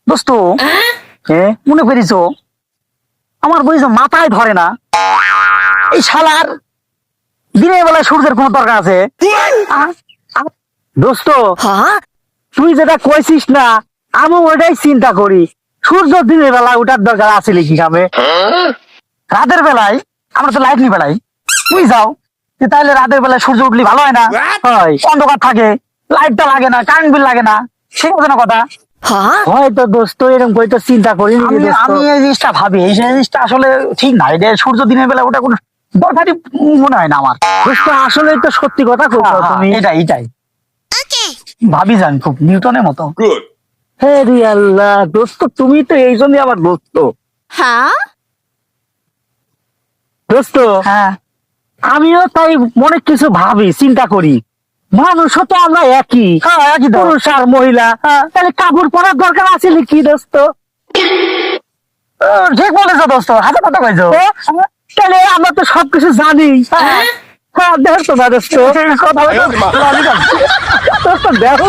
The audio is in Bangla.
দোস্ত মনে করিস আমার বুঝছো মাথায় ধরে না এই শালার দিনের বেলায় সূর্যের কোন দরকার আছে? দোস্ত তুই যেটা কইছিস না আমি ওইটাই চিন্তা করি, সূর্য দিনের বেলায় ওটার দরকার আছে কি কামে? রাতের বেলায় আমরা তো লাইট নি বেলায় তুই যাও, তাহলে রাতের বেলায় সূর্য উঠলি ভালো হয় না? হয়, অন্ধকার থাকে, লাইটটা লাগে না, কারেন্ট বিল লাগে না, সে কথা। হয়তো দোস্ত এরকম কই তো চিন্তা করি আমি এই জিনিসটা ভাবি, এই জিনিসটা আসলে ঠিক না। এটা সূর্য দিনের বেলা ওটা কোনো দরকারই মনে হয় না আমার। দোস্ত আসলে তো সত্যি কথা কইছো তুমি, এটাই ভাবি যান খুব নিউটনের মতো। হে রে আল্লাহ, দোস্ত তুমি তো এই জন্যই আমার দোস্ত। দোস্ত আমিও তাই মনে কিছু ভাবি চিন্তা করি, মানুষ তো আমরা একই, পুরুষ আর মহিলা, তাহলে কাপড় পরার দরকার আছে কি দোস্ত? ঠিক বলেছো দোস্ত, হাতে কথা কইছো। তাহলে আমরা তো সবকিছু জানি। দেখো না দোস্ত কথা দোস্ত দেখো